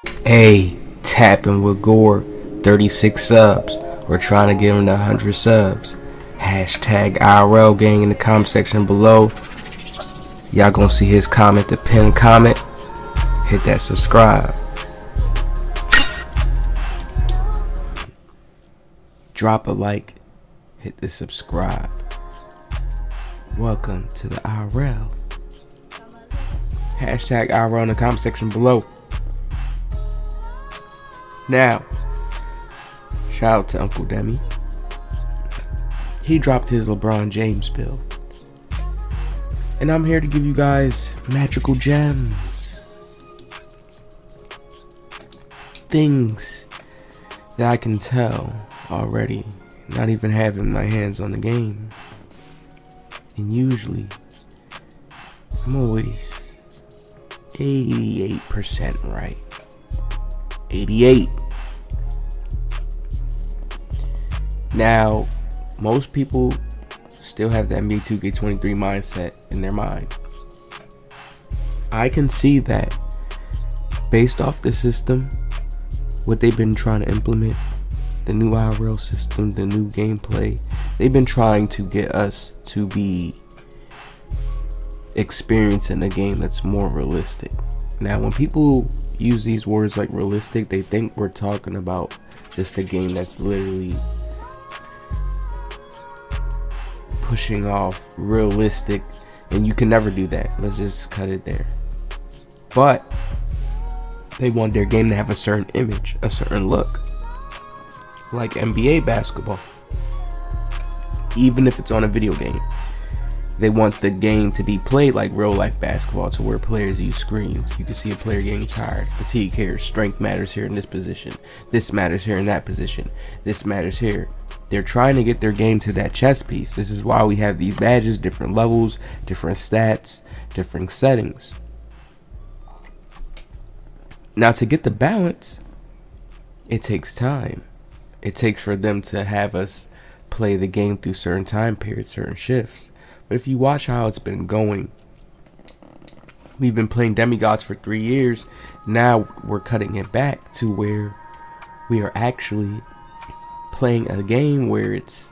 Hey, tapping with Gore, 36 subs. We're trying to get him to 100 subs. Hashtag IRL gang in the comment section below. Y'all gonna see his comment, the pinned comment. Hit that subscribe. Drop a like. Hit the subscribe. Welcome to the IRL. Hashtag IRL in the comment section below. Now, shout out to Uncle Demi. He dropped his LeBron James build. And I'm here to give you guys magical gems. Things that I can tell already, not even having my hands on the game. And usually, I'm always 88% right. 88. Now, most people still have the NBA 2K23 mindset in their mind. I can see that based off the system, what they've been trying to implement, the new IRL system, the new gameplay, they've been trying to get us to be experiencing a game that's more realistic. Now, when people use these words like realistic, they think we're talking about just a game that's literally pushing off realistic, and you can never do that. Let's just cut it there. But they want their game to have a certain image, a certain look, like NBA basketball. Even if it's on a video game, they want the game to be played like real life basketball, to where players use screens. You can see a player getting tired. Fatigue here. Strength matters here in this position. This matters here in that position. This matters here. They're trying to get their game to that chess piece. This is why we have these badges, different levels, different stats, different settings. Now, to get the balance, it takes time. It takes for them to have us play the game through certain time periods, certain shifts. But if you watch how it's been going, we've been playing demigods for 3 years. Now we're cutting it back to where we are actually playing a game where it's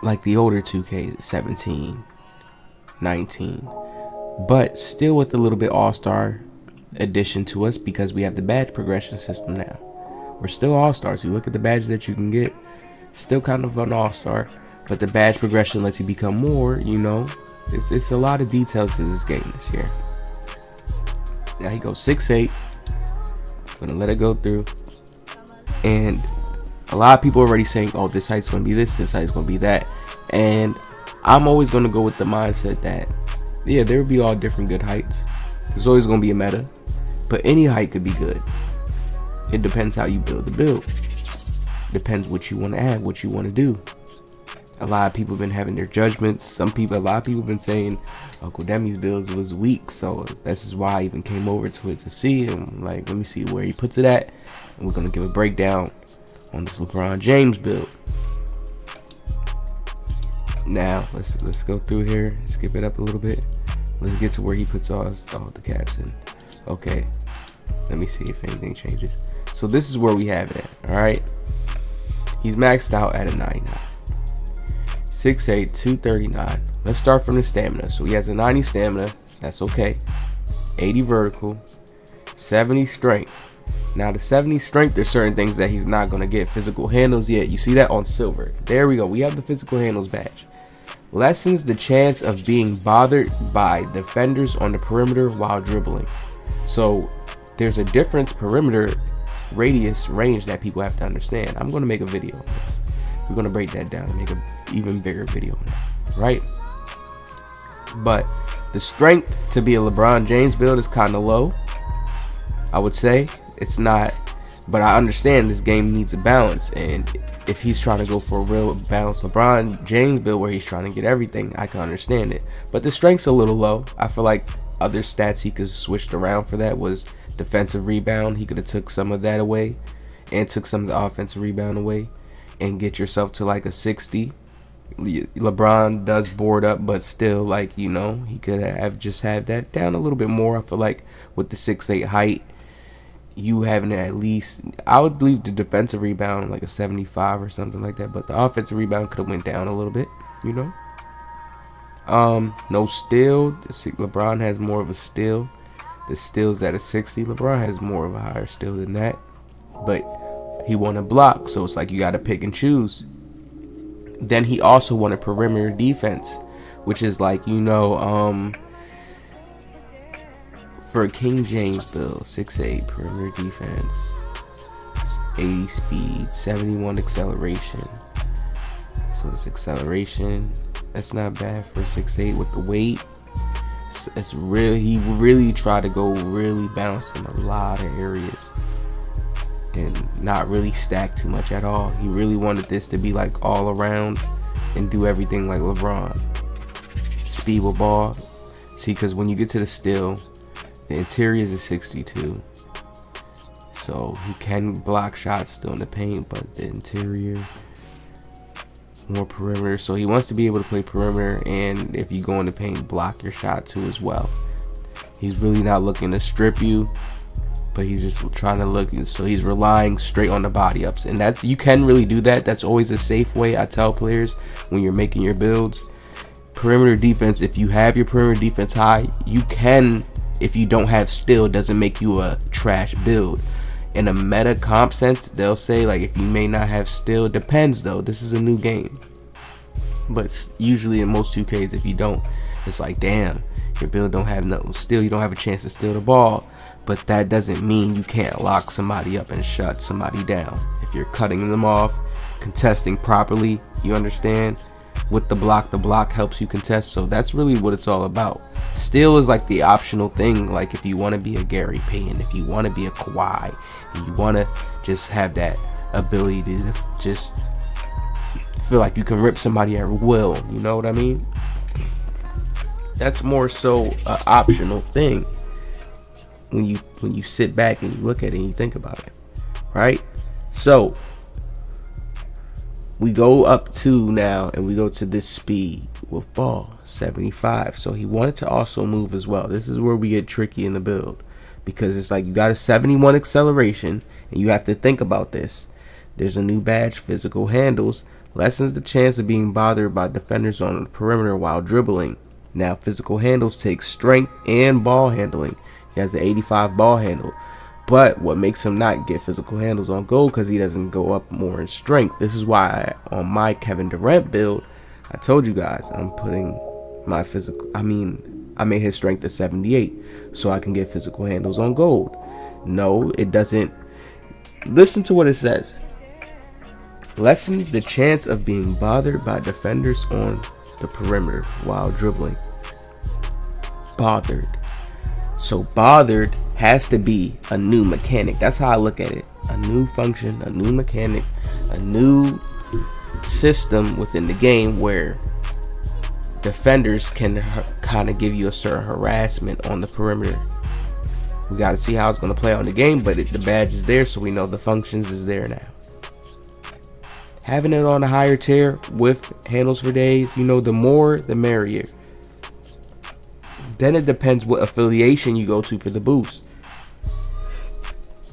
like the older 2K, 17, 19. But still with a little bit all-star addition to us, because we have the badge progression system now. We're still all-stars. You look at the badges that you can get, still kind of an all-star. But the badge progression lets you become more, you know. It's a lot of details to this game this year. Now he goes 6'8". I'm gonna let it go through. And a lot of people are already saying, oh, this height's gonna be this height's gonna be that. And I'm always gonna go with the mindset that, yeah, there will be all different good heights. There's always gonna be a meta. But any height could be good. It depends how you build the build. Depends what you want to add, what you want to do. A lot of people have been having their judgments. A lot of people have been saying Uncle Demi's builds was weak, so this is why I even came over to it to see. And like, let me see where he puts it at, and we're gonna give a breakdown on this LeBron James build. Now let's go through here, skip it up a little bit. Let's get to where he puts all the caps in. Okay, let me see if anything changes. So this is where we have it at. All right, he's maxed out at a 99. 6'8", 239. Let's start from the stamina. So he has a 90 stamina. That's okay. 80 vertical. 70 strength. Now the 70 strength, there's certain things that he's not going to get. Physical handles, yeah, you see that on silver. There we go. We have the physical handles badge. Lessens the chance of being bothered by defenders on the perimeter while dribbling. So there's a different perimeter radius range that people have to understand. I'm going to make a video on this. We're going to break that down and make an even bigger video on that, right? But the strength to be a LeBron James build is kind of low, I would say. It's not, but I understand this game needs a balance, and if he's trying to go for a real balanced LeBron James build where he's trying to get everything, I can understand it. But the strength's a little low. I feel like other stats he could have switched around for that was defensive rebound. He could have took some of that away and took some of the offensive rebound away and get yourself to like a 60. LeBron does board up, but still, like, you know, he could have just had that down a little bit more. I feel like with the 6'8" height, you having at least, I would leave the defensive rebound like a 75 or something like that, but the offensive rebound could have went down a little bit, you know. No steal. LeBron has more of a steal. The steal's at a 60. LeBron has more of a higher steal than that, but he won a block, so it's like you got to pick and choose. Then he also won a perimeter defense, which is like, you know, for a King James build, 6'8", perimeter defense, 80 speed, 71 acceleration. So it's acceleration. That's not bad for 6'8" with the weight. It's real. He really tried to go really balanced in a lot of areas and not really stack too much at all. He really wanted this to be like all around and do everything like LeBron. Speed with ball. See, because when you get to the steal, the interior is a 62. So he can block shots still in the paint, but the interior, more perimeter. So he wants to be able to play perimeter, and if you go in the paint, block your shot too as well. He's really not looking to strip you, but he's just trying to look. So he's relying straight on the body ups, and that's, you can really do that. That's always a safe way. I tell players when you're making your builds, perimeter defense, if you have your perimeter defense high, you can, if you don't have steal, doesn't make you a trash build. In a meta comp sense, they'll say like if you may not have steal, depends though, this is a new game, but usually in most 2Ks, if you don't, it's like, damn, your build don't have no steal, you don't have a chance to steal the ball. But that doesn't mean you can't lock somebody up and shut somebody down. If you're cutting them off, contesting properly, you understand, with the block helps you contest. So that's really what it's all about. Steal is like the optional thing. Like if you want to be a Gary Payton, if you want to be a Kawhi, and you want to just have that ability to just feel like you can rip somebody at will, you know what I mean? That's more so an optional thing when you sit back and you look at it and you think about it, right? So we go up to now, and we go to this speed with ball, 75. So he wanted to also move as well. This is where we get tricky in the build, because it's like you got a 71 acceleration, and you have to think about this. There's a new badge, physical handles, lessens the chance of being bothered by defenders on the perimeter while dribbling. Now physical handles take strength and ball handling. He has an 85 ball handle. But what makes him not get physical handles on goal, because he doesn't go up more in strength. This is why on my Kevin Durant build, I told you guys I'm putting my physical, I made his strength a 78 so I can get physical handles on gold. No, it doesn't. Listen to what it says. Lessens the chance of being bothered by defenders on the perimeter while dribbling. Bothered. So bothered has to be a new mechanic. That's how I look at it. A new function, a new mechanic, a new system within the game where defenders can kind of give you a certain harassment on the perimeter. We got to see how it's going to play out in the game, but the badge is there, so we know the functions is there now. Having it on a higher tier with handles for days, you know, the more the merrier. Then it depends what affiliation you go to for the boost.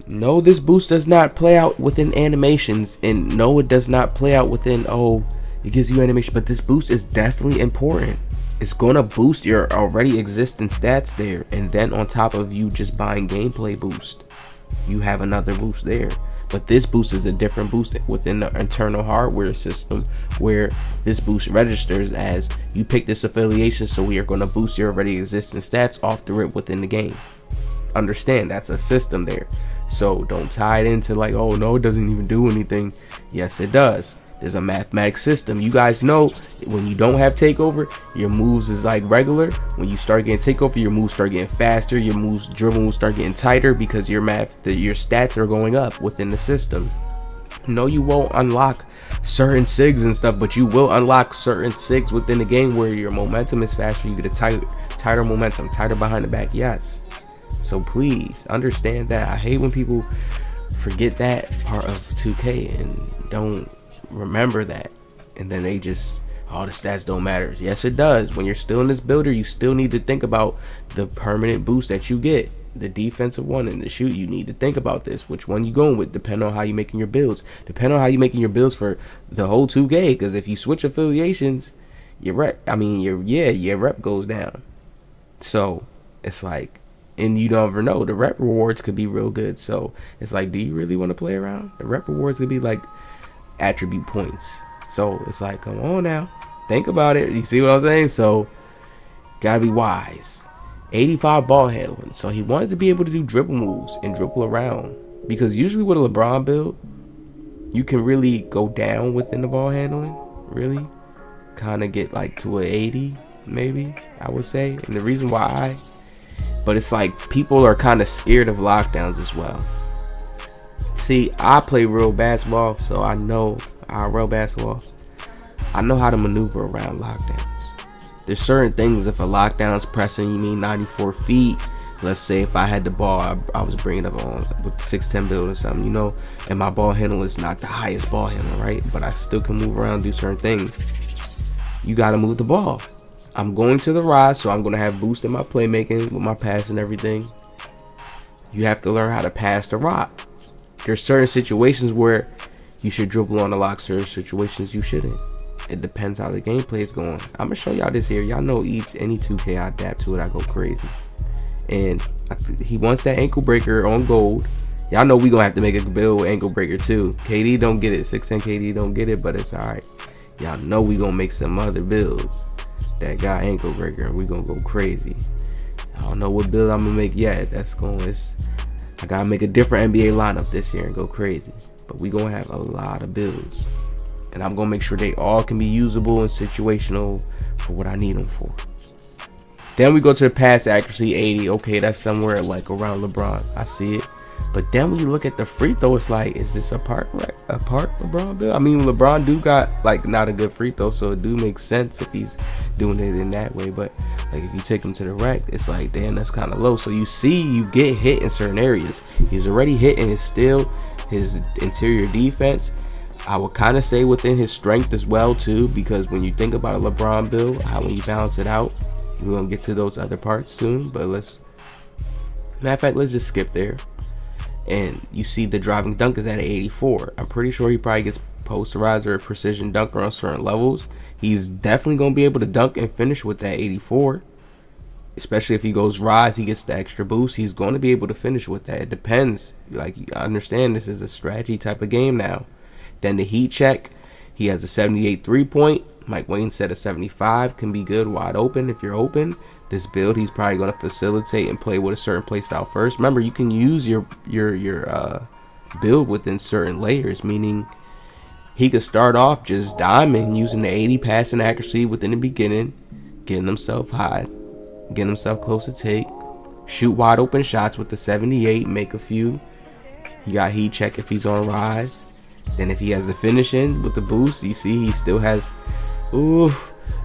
No, this boost does not play out within animations, and no, it does not play out within, oh, it gives you animation, but this boost is definitely important. It's going to boost your already existing stats there, and then on top of you just buying gameplay boost, you have another boost there. But this boost is a different boost within the internal hardware system, where this boost registers as you pick this affiliation, so we are going to boost your already existing stats off the rip within the game. Understand, that's a system there. So don't tie it into like, oh no, it doesn't even do anything. Yes, it does. There's a mathematics system. You guys know when you don't have takeover, your moves is like regular. When you start getting takeover, your moves start getting faster. Your dribble moves start getting tighter, because your stats are going up within the system. No, you won't unlock certain SIGs and stuff, but you will unlock certain SIGs within the game where your momentum is faster. You get a tighter momentum, tighter behind the back. Yes. So please understand that. I hate when people forget that part of 2K and don't remember that, and then they just, all the stats don't matter. Yes, it does. When you're still in this builder, you still need to think about the permanent boost that you get. the defensive one and the shoot, you need to think about this. Which one you going with? Depending on how you making your builds. Depending on how you making your builds for the whole 2K. Because if you switch affiliations, your rep goes down. So it's like, and you don't ever know, the rep rewards could be real good. So it's like, do you really want to play around? The rep rewards could be like attribute points. So it's like, come on now, think about it. You see what I'm saying? So gotta be wise. 85 ball handling. So he wanted to be able to do dribble moves and dribble around, because usually with a LeBron build, you can really go down within the ball handling, really kind of get like to an 80 maybe, I would say. And the reason why, but it's like people are kind of scared of lockdowns as well. See, I play real basketball, so I know real basketball. I know how to maneuver around lockdowns. There's certain things, if a lockdown's pressing, you mean 94 feet. Let's say if I had the ball, I was bringing up on with 6'10" build or something, you know, and my ball handle is not the highest ball handle, right? But I still can move around, do certain things. You got to move the ball. I'm going to the rise, so I'm going to have boost in my playmaking with my pass and everything. You have to learn how to pass the rock. There's certain situations where you should dribble on the lock, certain situations you shouldn't. It depends how the gameplay is going. I'm gonna show y'all this here. Y'all know any 2K I adapt to it, I go crazy. And he wants that ankle breaker on gold. Y'all know we gonna have to make a build ankle breaker too. KD don't get it. 6'10" KD don't get it, but it's alright. Y'all know we gonna make some other builds that got ankle breaker, and we gonna go crazy. I don't know what build I'm gonna make yet. I gotta make a different NBA lineup this year and go crazy. But we gonna have a lot of builds. And I'm going to make sure they all can be usable and situational for what I need them for. Then we go to the pass accuracy, 80. Okay, that's somewhere like around LeBron. I see it. But then when you look at the free throw, it's like, is this a part LeBron build? I mean, LeBron do got like not a good free throw, so it do make sense if he's doing it in that way. But like if you take him to the rack, it's like, damn, that's kind of low. So you see, you get hit in certain areas. He's already hitting his interior defense. I would kind of say within his strength as well too, because when you think about a LeBron build, how when you balance it out, we're gonna get to those other parts soon. But matter of fact, let's just skip there. And you see the driving dunk is at an 84. I'm pretty sure he probably gets posterizer or precision dunker on certain levels. He's definitely gonna be able to dunk and finish with that 84. Especially if he goes rise, he gets the extra boost. He's going to be able to finish with that. It depends. Like, I understand this is a strategy type of game now. Then the heat check, he has a 78 3-point. Mike Wayne said a 75 can be good wide open if you're open. This build, he's probably going to facilitate and play with a certain play style first. Remember, you can use your build within certain layers, meaning he could start off just diamond using the 80 passing accuracy within the beginning, getting himself high, getting himself close to take, shoot wide open shots with the 78, make a few. He got heat check if he's on rise. Then if he has the finishing with the boost, you see he still has. Ooh,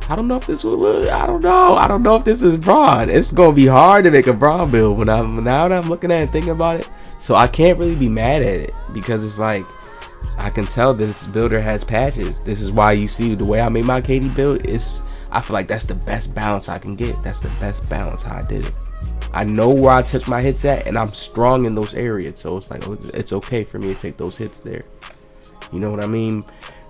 I don't know if this will look. I don't know if this is Braun. It's gonna be hard to make a Braun build now that I'm looking at it and thinking about it. So I can't really be mad at it, because it's like I can tell this builder has patches. This is why you see the way I made my KD build. I feel like that's the best balance I can get. That's the best balance how I did it. I know where I touch my hits at, and I'm strong in those areas. So it's like it's okay for me to take those hits there. You know what I mean?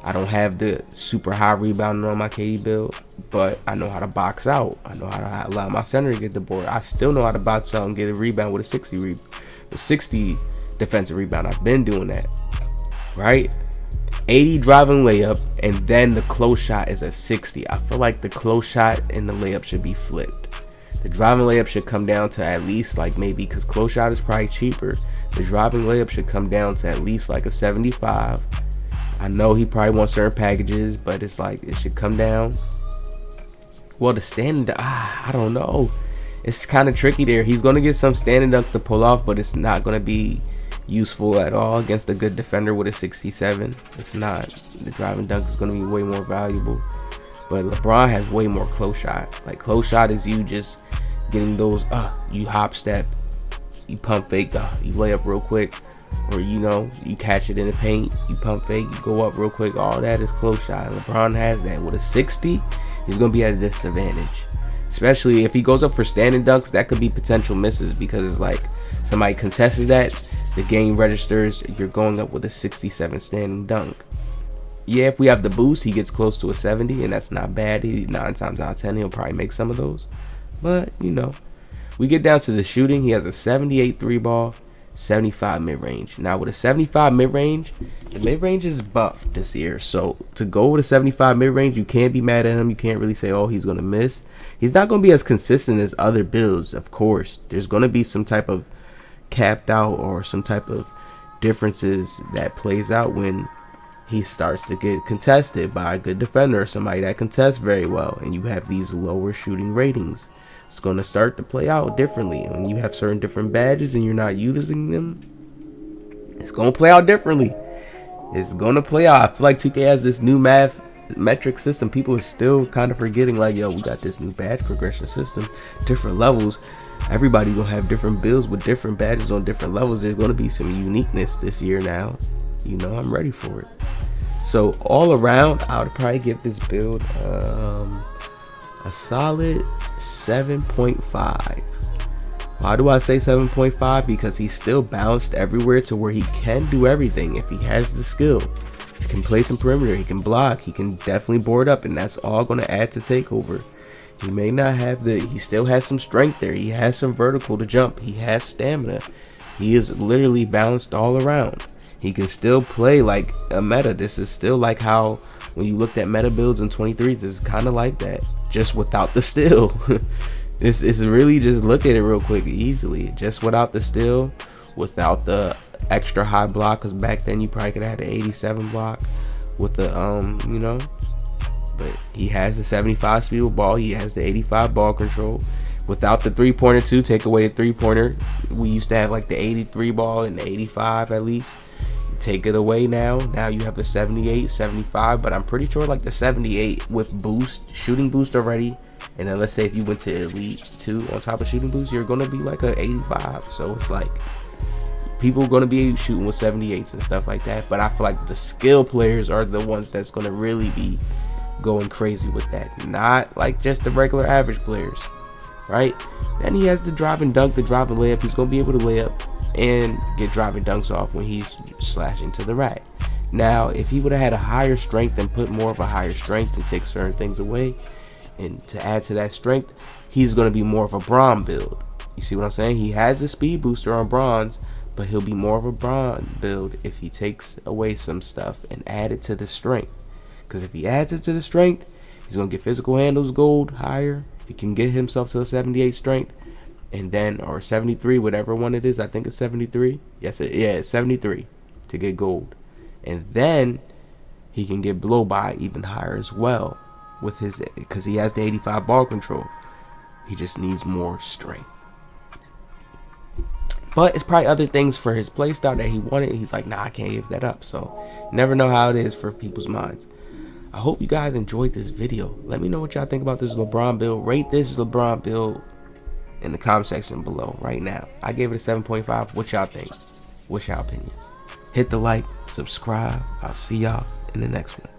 I don't have the super high rebounding on my KD build, but I know how to box out. I know how to allow my center to get the board. I still know how to box out and get a rebound with a 60 defensive rebound. I've been doing that, right? 80 driving layup, and then the close shot is a 60. I feel like the close shot and the layup should be flipped. The driving layup should come down to at least like maybe, because close shot is probably cheaper. The driving layup should come down to at least like a 75. I know he probably wants certain packages, but it's like it should come down. Well, the standing, I don't know. It's kind of tricky there. He's going to get some standing dunks to pull off, but it's not going to be useful at all against a good defender with a 67. It's not. The driving dunk is going to be way more valuable. But LeBron has way more close shot. Like, close shot is you just getting those, you hop step, you pump fake, you lay up real quick. Or, you know, you catch it in the paint, you pump fake, you go up real quick. All that is close shot. LeBron has that. With a 60, he's going to be at a disadvantage. Especially if he goes up for standing dunks, that could be potential misses because it's like somebody contested that, the game registers, you're going up with a 67 standing dunk. Yeah, if we have the boost, he gets close to a 70, and that's not bad. 9 times out of 10, he'll probably make some of those. But, you know, we get down to the shooting. He has a 78 3 ball, 75 mid-range. Now, with a 75 mid-range, the mid-range is buffed this year. So, to go with a 75 mid-range, you can't be mad at him. You can't really say, oh, he's going to miss. He's not going to be as consistent as other builds, of course. There's going to be some type of capped out or some type of differences that plays out when he starts to get contested by a good defender or somebody that contests very well, and you have these lower shooting ratings. It's going to start to play out differently. When you have certain different badges and you're not using them, it's going to play out differently. It's going to play out. I feel like 2K has this new metric system. People are still kind of forgetting, like, yo, we got this new badge progression system, different levels. Everybody will have different builds with different badges on different levels. There's going to be some uniqueness this year now. You know, I'm ready for it. So all around, I would probably give this build a solid 7.5. Why do I say 7.5? Because he's still balanced everywhere to where he can do everything if he has the skill. He can play some perimeter, he can block, he can definitely board up, and that's all going to add to takeover. He may not have he still has some strength there. He has some vertical to jump. He has stamina. He is literally balanced all around. He can still play like a meta. This is still like how when you looked at meta builds in 23, this is kind of like that, just without the steal. This is really, just look at it real quick, easily, just without the steal, without the extra high block, because back then you probably could have had an 87 block with the you know, but he has the 75 speed with ball, he has the 85 ball control. Without the 3-pointer too, take away the 3-pointer, we used to have like the 83 ball and the 85 at least. Take it away now you have the 78, 75, but I'm pretty sure like the 78 with boost, shooting boost already, and then let's say if you went to elite 2 on top of shooting boost, you're gonna be like a 85. So it's like people are gonna be shooting with 78s and stuff like that, but I feel like the skill players are the ones that's gonna really be going crazy with that, not like just the regular average players, right? Then he has the drive and dunk, the drive and layup. He's gonna be able to lay up and get driving dunks off when he's slashing to the rack. Now, if he would have had a higher strength and put more of a higher strength and take certain things away, and to add to that strength, he's going to be more of a bronze build. You see what I'm saying? He has the speed booster on bronze, but he'll be more of a bronze build if he takes away some stuff and add it to the strength. Because if he adds it to the strength, he's going to get physical handles gold higher. If he can get himself to a 78 strength, and then, or 73, whatever one it is, I think it's 73. Yes, it's 73 to get gold. And then he can get blow by even higher as well with his, because he has the 85 ball control. He just needs more strength. But it's probably other things for his playstyle that he wanted. He's like, nah, I can't give that up. So never know how it is for people's minds. I hope you guys enjoyed this video. Let me know what y'all think about this LeBron build. Rate this LeBron build in the comment section below right now. I gave it a 7.5. What y'all think? What's y'all opinions? Hit the like, subscribe. I'll see y'all in the next one.